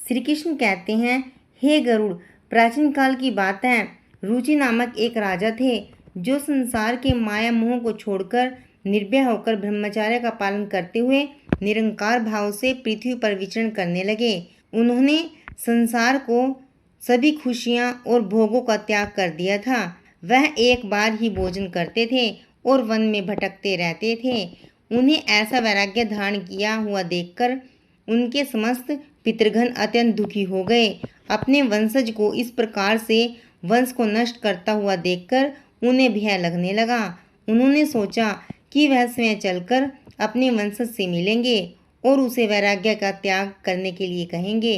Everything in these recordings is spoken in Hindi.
श्री कृष्ण कहते हैं, हे गरुड़, प्राचीन काल की बात है। रुचि नामक एक राजा थे जो संसार के माया मोह को छोड़कर निर्भय होकर ब्रह्मचर्य का पालन करते हुए निरंकार भाव से पृथ्वी पर विचरण करने लगे। उन्होंने संसार को सभी खुशियां और भोगों का त्याग कर दिया था। वह एक बार ही भोजन करते थे और वन में भटकते रहते थे। उन्हें ऐसा वैराग्य धारण किया हुआ देखकर उनके समस्त पितृगण अत्यंत दुखी हो गए। अपने वंशज को इस प्रकार से वंश को नष्ट करता हुआ देखकर उन्हें भय लगने लगा। उन्होंने सोचा कि वह स्वयं चलकर अपने वंशज से मिलेंगे और उसे वैराग्य का त्याग करने के लिए कहेंगे।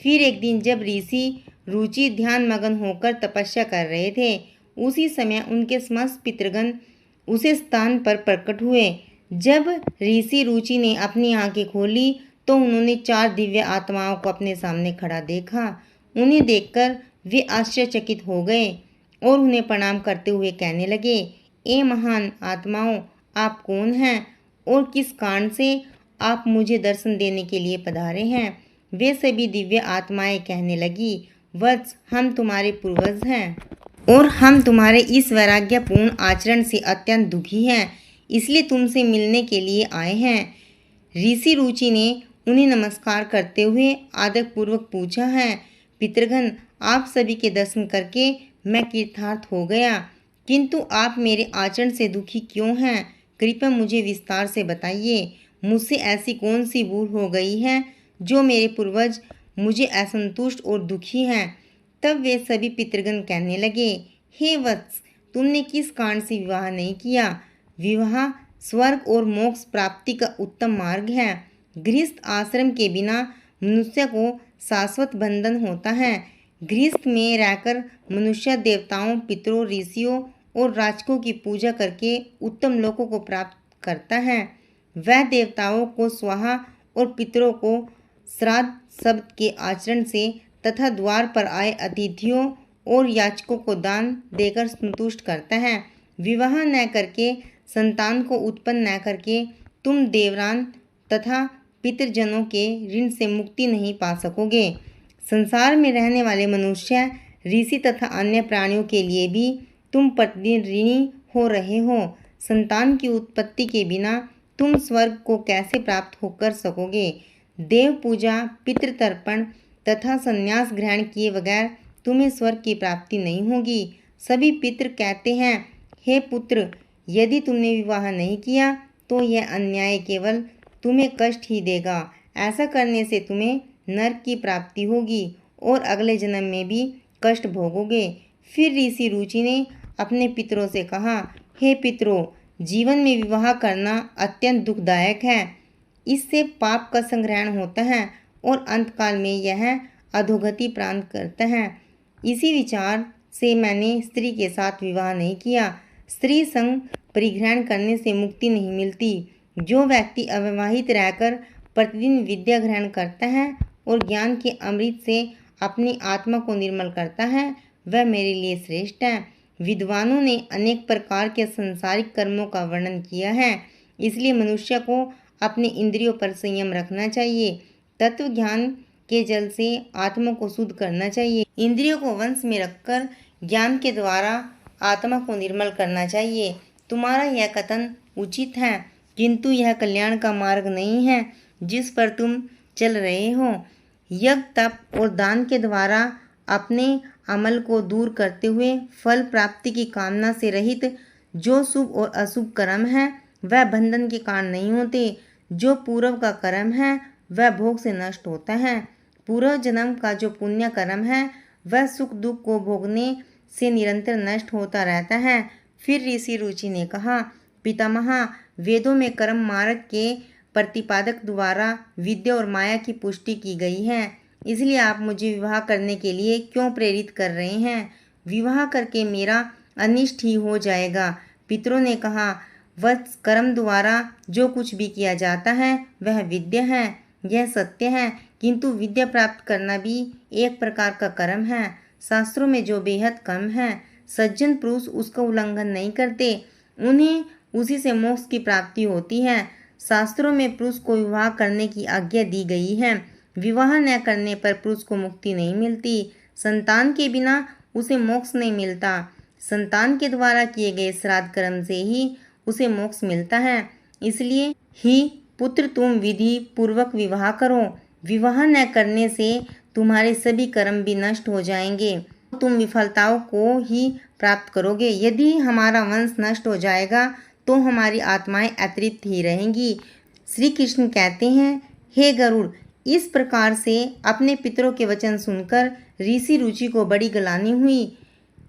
फिर एक दिन जब ऋषि रुचि ध्यान मगन होकर तपस्या कर रहे थे, उसी समय उनके समस्त पितृगण उसे स्थान पर प्रकट हुए। जब ऋषि रुचि ने अपनी आंखें खोली तो उन्होंने 4 दिव्य आत्माओं को अपने सामने खड़ा देखा। उन्हें देखकर वे आश्चर्यचकित हो गए और उन्हें प्रणाम करते हुए कहने लगे, ए महान आत्माओं, आप कौन हैं और किस कारण से आप मुझे दर्शन देने के लिए पधारे हैं? वे सभी दिव्य आत्माएं कहने लगी, वत्स, हम तुम्हारे पूर्वज हैं और हम तुम्हारे इस वैराग्यपूर्ण आचरण से अत्यंत दुखी हैं, इसलिए तुमसे मिलने के लिए आए हैं। ऋषि रुचि ने उन्हें नमस्कार करते हुए आदरपूर्वक पूछा है, पितृगण, आप सभी के दर्शन करके मैं कृतार्थ हो गया, किंतु आप मेरे आचरण से दुखी क्यों हैं? कृपया मुझे विस्तार से बताइए। मुझसे ऐसी कौन सी भूल हो गई है जो मेरे पूर्वज मुझे असंतुष्ट और दुखी हैं? तब वे सभी पितृगण कहने लगे, हे वत्स, तुमने किस कारण से विवाह नहीं किया? विवाह स्वर्ग और मोक्ष प्राप्ति का उत्तम मार्ग है। गृहस्थ आश्रम के बिना मनुष्य को शाश्वत बंधन होता है। गृहस्थ में रहकर मनुष्य देवताओं, पितरों, ऋषियों और राजकों की पूजा करके उत्तम लोकों को प्राप्त करता है। वह देवताओं को स्वाहा और पितरों को श्राद्ध शब्द के आचरण से तथा द्वार पर आए अतिथियों और याचकों को दान देकर संतुष्ट करता है। विवाह न करके, संतान को उत्पन्न न करके तुम देवरान तथा पितृजनों के ऋण से मुक्ति नहीं पा सकोगे। संसार में रहने वाले मनुष्य, ऋषि तथा अन्य प्राणियों के लिए भी तुम प्रतिदिन ऋणी हो रहे हो। संतान की उत्पत्ति के बिना तुम स्वर्ग को कैसे प्राप्त होकर सकोगे? देव पूजा, पितृतर्पण तथा संन्यास ग्रहण किए बगैर तुम्हें स्वर्ग की प्राप्ति नहीं होगी। सभी पितृ कहते हैं, हे पुत्र, यदि तुमने विवाह नहीं किया तो यह अन्याय केवल तुम्हें कष्ट ही देगा। ऐसा करने से तुम्हें नरक की प्राप्ति होगी और अगले जन्म में भी कष्ट भोगोगे। फिर ऋषि रुचि ने अपने पितरों से कहा, हे पितरों, जीवन में विवाह करना अत्यंत दुखदायक है। इससे पाप का संग्रहण होता है और अंतकाल में यह अधोगति प्राप्त करता है। इसी विचार से मैंने स्त्री के साथ विवाह नहीं किया। स्त्री संग परिग्रहण करने से मुक्ति नहीं मिलती। जो व्यक्ति अविवाहित रहकर प्रतिदिन विद्या ग्रहण करता है और ज्ञान के अमृत से अपनी आत्मा को निर्मल करता है, वह मेरे लिए श्रेष्ठ है। विद्वानों ने अनेक प्रकार के सांसारिक कर्मों का वर्णन किया है, इसलिए मनुष्य को अपने इंद्रियों पर संयम रखना चाहिए। तत्व ज्ञान के जल से आत्मा को शुद्ध करना चाहिए। इंद्रियों को वश में रखकर ज्ञान के द्वारा आत्मा को निर्मल करना चाहिए। तुम्हारा यह कथन उचित है, किंतु यह कल्याण का मार्ग नहीं है जिस पर तुम चल रहे हो। यज्ञ, तप और दान के द्वारा अपने अमल को दूर करते हुए फल प्राप्ति की कामना से रहित जो शुभ और अशुभ कर्म है वह बंधन के कारण नहीं होते। जो पूर्व का कर्म है वह भोग से नष्ट होता है। पूर्व जन्म का जो पुण्य कर्म है वह सुख दुख को भोगने से निरंतर नष्ट होता रहता है। फिर ऋषि रुचि ने कहा, पितामह, वेदों में कर्म मार्ग के प्रतिपादक द्वारा विद्या और माया की पुष्टि की गई है, इसलिए आप मुझे विवाह करने के लिए क्यों प्रेरित कर रहे हैं? विवाह करके मेरा अनिष्ट ही हो जाएगा। पितरों ने कहा, वत्स, कर्म द्वारा जो कुछ भी किया जाता है वह विद्या है। यह सत्य है, किंतु विद्या प्राप्त करना भी एक प्रकार का कर्म है। शास्त्रों में जो बेहद कम है, सज्जन पुरुष उसका उल्लंघन नहीं करते, उन्हें उसी से मोक्ष की प्राप्ति होती है। शास्त्रों में पुरुष को विवाह करने की आज्ञा दी गई है। विवाह न करने पर पुरुष को मुक्ति नहीं मिलती। संतान के बिना उसे मोक्ष नहीं मिलता। संतान के द्वारा किए गए श्राद्ध कर्म से ही उसे मोक्ष मिलता है। इसलिए ही पुत्र तुम विधि पूर्वक विवाह करो। विवाह न करने से तुम्हारे सभी कर्म भी नष्ट हो जाएंगे। तुम विफलताओं को ही प्राप्त करोगे। यदि हमारा वंश नष्ट हो जाएगा तो हमारी आत्माएं अतृप्त ही रहेंगी। श्री कृष्ण कहते हैं, हे गरुड़, इस प्रकार से अपने पितरों के वचन सुनकर ऋषि रुचि को बड़ी ग्लानि हुई।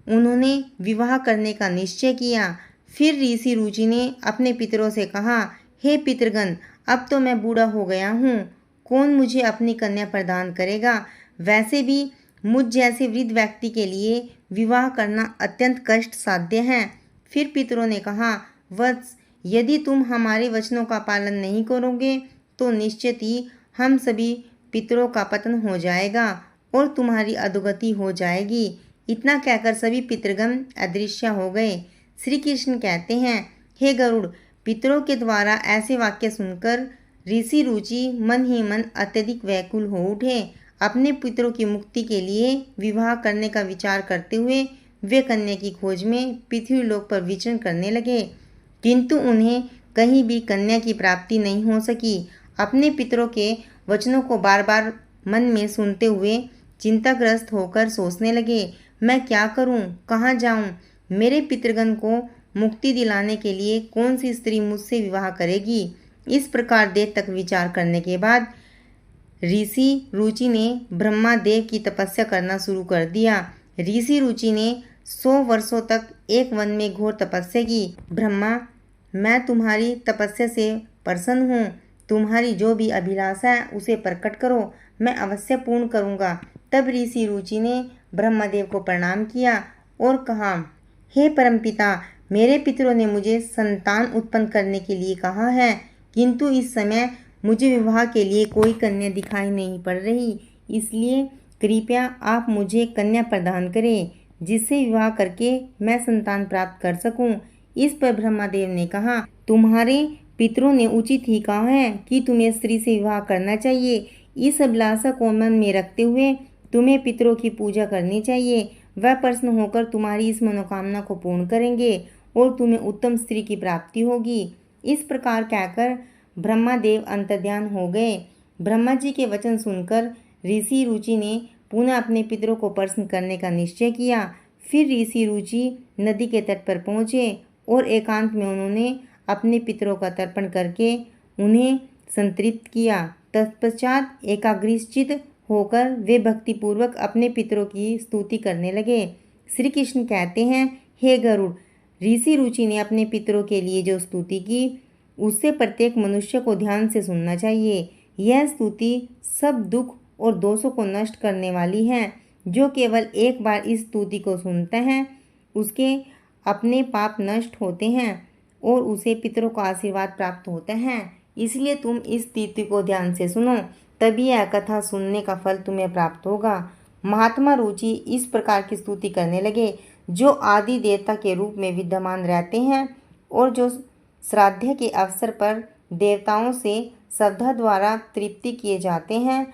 उन्होंने विवाह करने का निश्चय किया। फिर ऋषि रुचि ने अपने पितरों से कहा, हे पितृगण, अब तो मैं बूढ़ा हो गया हूँ, कौन मुझे अपनी कन्या प्रदान करेगा? वैसे भी मुझ जैसे वृद्ध व्यक्ति के लिए विवाह करना अत्यंत कष्ट साध्य है। फिर पितरों ने कहा, वत्स, यदि तुम हमारे वचनों का पालन नहीं करोगे तो निश्चित ही हम सभी पितरों का पतन हो जाएगा और तुम्हारी अधोगति हो जाएगी। इतना कहकर सभी पितृगण अदृश्य हो गए। श्री कृष्ण कहते हैं, हे गरुड़, पितरों के द्वारा ऐसे वाक्य सुनकर ऋषि रुचि मन ही मन अत्यधिक व्याकुल हो उठे। अपने पितरों की मुक्ति के लिए विवाह करने का विचार करते हुए वे कन्या की खोज में पृथ्वी लोक पर विचरण करने लगे, किंतु उन्हें कहीं भी कन्या की प्राप्ति नहीं हो सकी। अपने पितरों के वचनों को बार बार मन में सुनते हुए चिंताग्रस्त होकर सोचने लगे, मैं क्या करूं, कहाँ जाऊं? मेरे पितृगण को मुक्ति दिलाने के लिए कौन सी स्त्री मुझसे विवाह करेगी? इस प्रकार देर तक विचार करने के बाद ऋषि रुचि ने ब्रह्मादेव की तपस्या करना शुरू कर दिया। ऋषि रुचि ने 100 वर्षों तक एक वन में घोर तपस्या की। ब्रह्मा, मैं तुम्हारी तपस्या से प्रसन्न हूँ। तुम्हारी जो भी अभिलाषा है उसे प्रकट करो, मैं अवश्य पूर्ण करूँगा। तब ऋषि रुचि ने ब्रह्मदेव को प्रणाम किया और कहा, हे परमपिता, मेरे पितरों ने मुझे संतान उत्पन्न करने के लिए कहा है, किंतु इस समय मुझे विवाह के लिए कोई कन्या दिखाई नहीं पड़ रही। इसलिए कृपया आप मुझे कन्या प्रदान करें, जिससे विवाह करके मैं संतान प्राप्त कर सकूं। इस पर ब्रह्मदेव ने कहा, तुम्हारे पितरों ने उचित ही कहा है कि तुम्हें स्त्री से विवाह करना चाहिए। इस अभिलाषा को मन में रखते हुए तुम्हें पितरों की पूजा करनी चाहिए। वह प्रसन्न होकर तुम्हारी इस मनोकामना को पूर्ण करेंगे और तुम्हें उत्तम स्त्री की प्राप्ति होगी। इस प्रकार कहकर ब्रह्मदेव अंतर्ध्यान हो गए। ब्रह्मा जी के वचन सुनकर ऋषि रुचि ने पुनः अपने पितरों को प्रसन्न करने का निश्चय किया। फिर ऋषि रुचि नदी के तट पर पहुँचे और एकांत में उन्होंने अपने पितरों का तर्पण करके उन्हें संतृप्त किया। तत्पश्चात एकाग्रचित्त होकर वे भक्तिपूर्वक अपने पितरों की स्तुति करने लगे। श्री कृष्ण कहते हैं, हे गरुड़, ऋषि रुचि ने अपने पितरों के लिए जो स्तुति की उससे प्रत्येक मनुष्य को ध्यान से सुनना चाहिए। यह स्तुति सब दुख और दोषों को नष्ट करने वाली है। जो केवल एक बार इस स्तुति को सुनते हैं उसके अपने पाप नष्ट होते हैं और उसे पितरों का आशीर्वाद प्राप्त होता है। इसलिए तुम इस स्तुति को ध्यान से सुनो, तभी यह कथा सुनने का फल तुम्हें प्राप्त होगा। महात्मा रुचि इस प्रकार की स्तुति करने लगे, जो आदि देवता के रूप में विद्यमान रहते हैं और जो श्राद्ध के अवसर पर देवताओं से श्रद्धा द्वारा तृप्ति किए जाते हैं,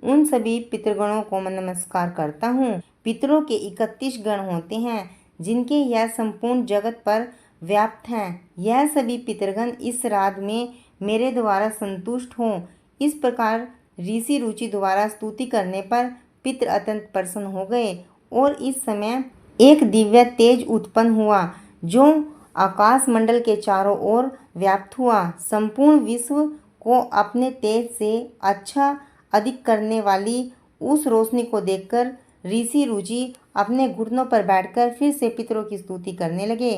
उन सभी पितृगणों को मैं नमस्कार करता हूँ। पितरों के 31 गण होते हैं, जिनके यह संपूर्ण जगत पर व्याप्त हैं। यह सभी पितृगण इस श्राद्ध में मेरे द्वारा संतुष्ट हों। इस प्रकार ऋषि रुचि द्वारा स्तुति करने पर पितृ अत्यंत प्रसन्न हो गए और इस समय एक दिव्य तेज उत्पन्न हुआ, जो आकाश मंडल के चारों ओर व्याप्त हुआ। संपूर्ण विश्व को अपने तेज से अच्छा अधिक करने वाली उस रोशनी को देखकर ऋषि रुचि अपने घुटनों पर बैठकर फिर से पितरों की स्तुति करने लगे।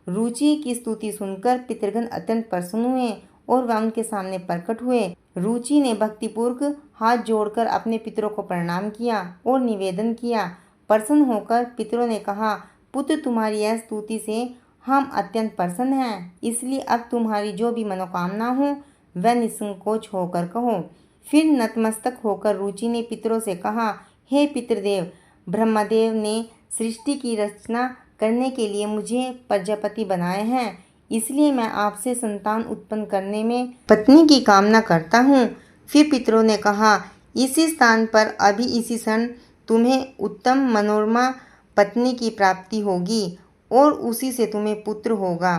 रुचि की स्तुति सुनकर पितृगण अत्यंत प्रसन्न हुए और वह उनके सामने प्रकट हुए। रुचि ने भक्तिपूर्वक हाथ जोड़कर अपने पितरों को प्रणाम किया और निवेदन किया। प्रसन्न होकर पितरों ने कहा, पुत्र, तुम्हारी यह स्तुति से हम अत्यंत प्रसन्न हैं, इसलिए अब तुम्हारी जो भी मनोकामना हो वह निसंकोच होकर कहो। फिर नतमस्तक होकर रुचि ने पितरों से कहा, हे पितृदेव, ब्रह्मदेव ने सृष्टि की रचना करने के लिए मुझे प्रजापति बनाए हैं, इसलिए मैं आपसे संतान उत्पन्न करने में पत्नी की कामना करता हूँ। फिर पितरों ने कहा, इसी स्थान पर अभी इसी क्षण तुम्हें उत्तम मनोरमा पत्नी की प्राप्ति होगी और उसी से तुम्हें पुत्र होगा।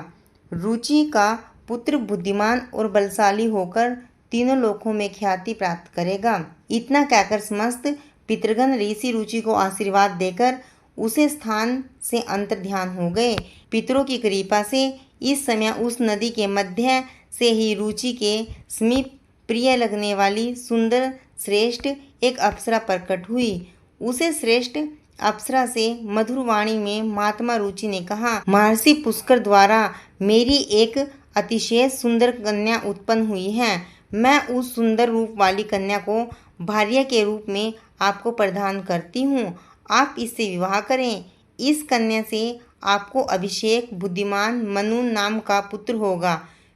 रुचि का पुत्र बुद्धिमान और बलशाली होकर तीनों लोकों में ख्याति प्राप्त करेगा। इतना कहकर समस्त पितृगण ऋषि रुचि को आशीर्वाद देकर उसे स्थान से अंतर्ध्यान हो गए। पितरों की कृपा से इस समय उस नदी के मध्य से ही रुचि के समीप प्रिय लगने वाली सुंदर श्रेष्ठ एक अप्सरा प्रकट हुई। उसे श्रेष्ठ अप्सरा से मधुर वाणी में महात्मा रुचि ने कहा, महर्षि पुष्कर द्वारा मेरी एक अतिशय सुंदर कन्या उत्पन्न हुई है। मैं उस सुंदर रूप वाली कन्या को भार्या के रूप में आपको प्रदान करती हूँ। आप इससे विवाह करें। इस कन्या से आपको अभिषेक बुद्धिमान मनु नाम का पुत्र होगा।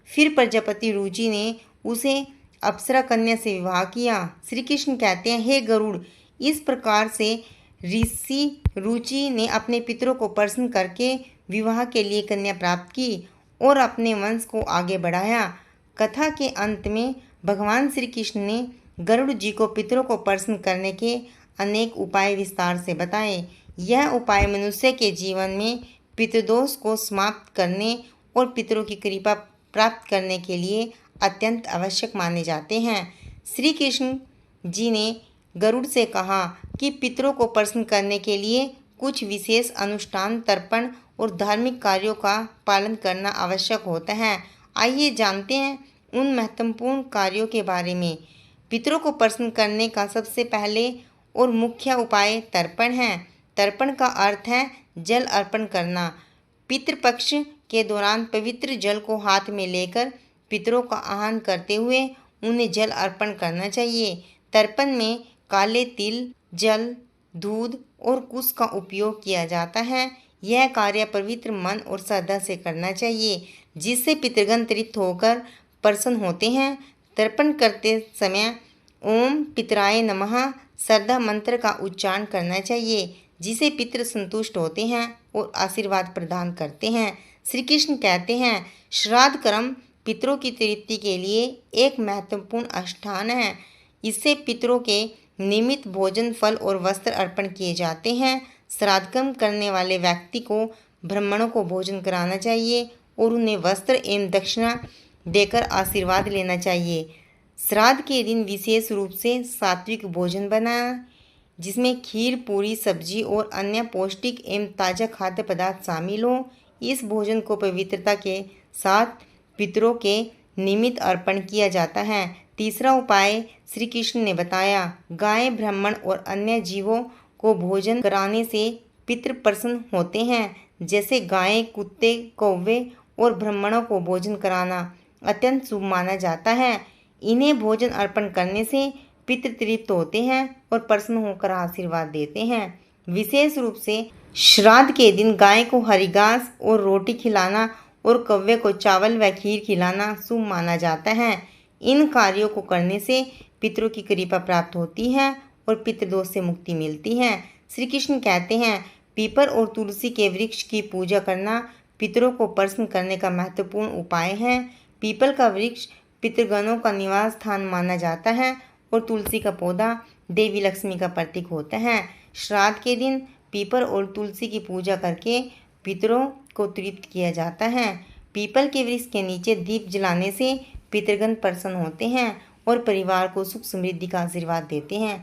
फिर प्रजापति रुचि ने उसे अप्सरा कन्या से विवाह किया। श्री कृष्ण कहते हैं, हे गरुड़, इस प्रकार से ऋषि रुचि ने अपने पितरों को प्रसन्न करके विवाह के लिए कन्या प्राप्त की और अपने वंश को आगे बढ़ाया। कथा के अंत में भगवान श्री कृष्ण ने गरुड़ जी को पितरों को प्रसन्न करने के अनेक उपाय विस्तार से बताए। यह उपाय मनुष्य के जीवन में पितृदोष को समाप्त करने और पितरों की कृपा प्राप्त करने के लिए अत्यंत आवश्यक माने जाते हैं। श्री कृष्ण जी ने गरुड़ से कहा कि पितरों को प्रसन्न करने के लिए कुछ विशेष अनुष्ठान, तर्पण और धार्मिक कार्यों का पालन करना आवश्यक होता है। आइए जानते हैं उन महत्वपूर्ण कार्यों के बारे में। पितरों को प्रसन्न करने का सबसे पहले और मुख्य उपाय तर्पण है। तर्पण का अर्थ है जल अर्पण करना। पितृपक्ष के दौरान पवित्र जल को हाथ में लेकर पितरों का आह्वान करते हुए उन्हें जल अर्पण करना चाहिए। तर्पण में काले तिल, जल, दूध और कुश का उपयोग किया जाता है। यह कार्य पवित्र मन और श्रद्धा से करना चाहिए, जिससे पितृगण तृप्त होकर प्रसन्न होते हैं। तर्पण करते समय ओम पितराय नमः श्रद्धा मंत्र का उच्चारण करना चाहिए, जिसे पितृ संतुष्ट होते हैं और आशीर्वाद प्रदान करते हैं। श्री कृष्ण कहते हैं, श्राद्ध कर्म पितरों की तृप्ति के लिए एक महत्वपूर्ण अनुष्ठान है। इससे पितरों के निमित्त भोजन, फल और वस्त्र अर्पण किए जाते हैं। श्राद्ध कर्म करने वाले व्यक्ति को ब्राह्मणों को भोजन कराना चाहिए और उन्हें वस्त्र एवं दक्षिणा देकर आशीर्वाद लेना चाहिए। श्राद्ध के दिन विशेष रूप से सात्विक भोजन बनाना, जिसमें खीर, पूरी, सब्जी और अन्य पौष्टिक एवं ताज़ा खाद्य पदार्थ शामिल हो। इस भोजन को पवित्रता के साथ पितरों के निमित्त अर्पण किया जाता है। तीसरा उपाय श्री कृष्ण ने बताया, गाय, ब्राह्मण और अन्य जीवों को भोजन कराने से पितृ प्रसन्न होते हैं। जैसे गाय, कुत्ते, कौवे और ब्राह्मणों को भोजन कराना अत्यंत शुभ माना जाता है। इन्हें भोजन अर्पण करने से पितृ तृप्त होते हैं और प्रसन्न होकर आशीर्वाद देते हैं। विशेष रूप से श्राद्ध के दिन गाय को हरी घास और रोटी खिलाना और कौवे को चावल व खीर खिलाना शुभ माना जाता है। इन कार्यों को करने से पितरों की कृपा प्राप्त होती है और पितृदोष से मुक्ति मिलती है। श्री कृष्ण कहते हैं, पीपल और तुलसी के वृक्ष की पूजा करना पितरों को प्रसन्न करने का महत्वपूर्ण उपाय है। पीपल का वृक्ष पितृगणों का निवास स्थान माना जाता है और तुलसी का पौधा देवी लक्ष्मी का प्रतीक होता है। श्राद्ध के दिन पीपल और तुलसी की पूजा करके पितरों को तृप्त किया जाता है। पीपल के वृक्ष के नीचे दीप जलाने से पितृगण प्रसन्न होते हैं और परिवार को सुख समृद्धि का आशीर्वाद देते हैं।